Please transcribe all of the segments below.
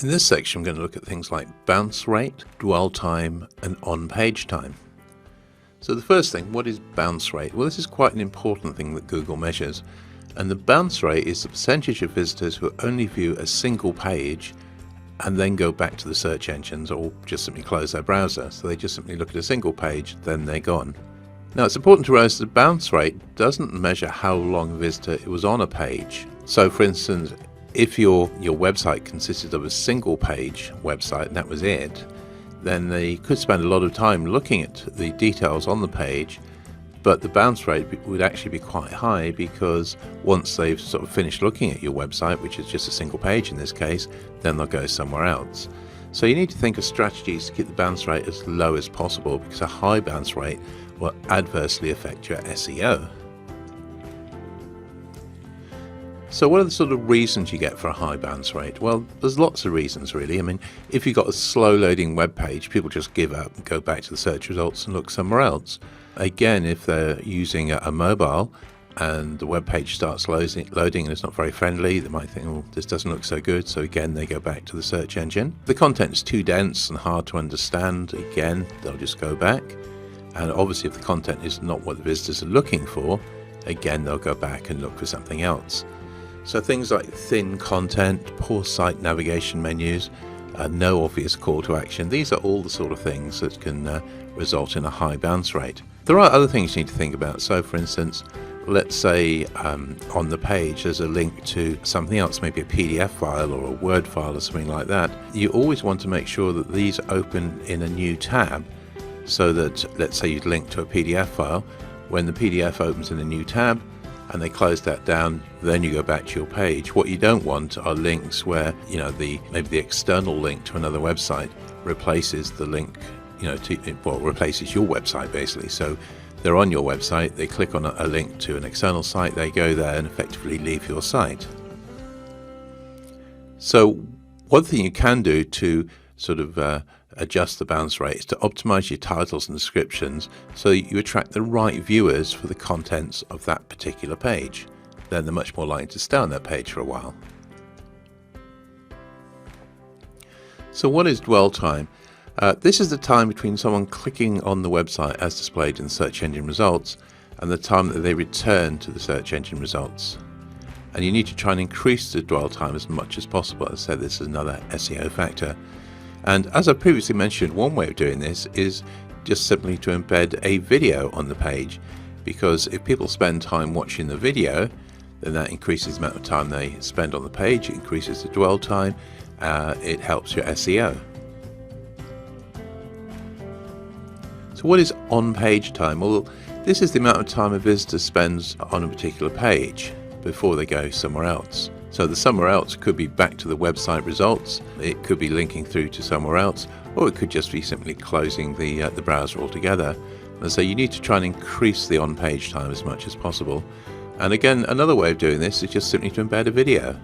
In this section, I'm going to look at things like bounce rate, dwell time, and on-page time. So the first thing, what is bounce rate? Well, this is quite an important thing that Google measures. And the bounce rate is the percentage of visitors who only view a single page and then go back to the search engines or just simply close their browser. So they just simply look at a single page, then they're gone. Now, it's important to realize the bounce rate doesn't measure how long a visitor was on a page. So, for instance, if your website consisted of a single page website and that was it, then they could spend a lot of time looking at the details on the page, but the bounce rate would actually be quite high because once they've sort of finished looking at your website, which is just a single page in this case, then they'll go somewhere else. So you need to think of strategies to keep the bounce rate as low as possible, because a high bounce rate will adversely affect your SEO. So what are the sort of reasons you get for a high bounce rate? Well, there's lots of reasons really. I mean, if you've got a slow loading web page, people just give up and go back to the search results and look somewhere else. Again, if they're using a mobile and the web page starts loading and it's not very friendly, they might think, oh, this doesn't look so good. So again, they go back to the search engine. If the content is too dense and hard to understand, again, they'll just go back. And obviously, if the content is not what the visitors are looking for, again, they'll go back and look for something else. So things like thin content, poor site navigation menus, no obvious call to action, these are all the sort of things that can result in a high bounce rate. There are other things you need to think about. So for instance, let's say on the page there's a link to something else, maybe a PDF file or a Word file or something like that. You always want to make sure that these open in a new tab, so that, let's say you'd link to a PDF file, when the PDF opens in a new tab and they close that down, then you go back to your page. What you don't want are links where, maybe the external link to another website replaces the link, replaces your website basically. So they're on your website, they click on a link to an external site, they go there and effectively leave your site. So one thing you can do to sort of adjust the bounce rate is to optimize your titles and descriptions so that you attract the right viewers for the contents of that particular page. Then they're much more likely to stay on that page for a while. So what is dwell time? This is the time between someone clicking on the website as displayed in the search engine results and the time that they return to the search engine results. And you need to try and increase the dwell time as much as possible. As I said, this is another SEO factor. And as I previously mentioned, one way of doing this is just simply to embed a video on the page, because if people spend time watching the video, then that increases the amount of time they spend on the page, it increases the dwell time, it helps your SEO. So what is on-page time? Well, this is the amount of time a visitor spends on a particular page before they go somewhere else. So the somewhere else could be back to the website results, it could be linking through to somewhere else, or it could just be simply closing the browser altogether. And so you need to try and increase the on-page time as much as possible. And again, another way of doing this is just simply to embed a video.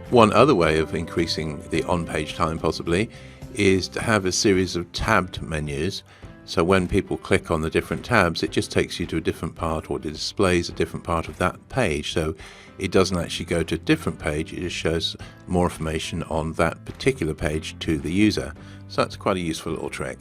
One other way of increasing the on-page time possibly is to have a series of tabbed menus. So when people click on the different tabs, it just takes you to a different part, or it displays a different part of that page. So it doesn't actually go to a different page, it just shows more information on that particular page to the user. So that's quite a useful little trick.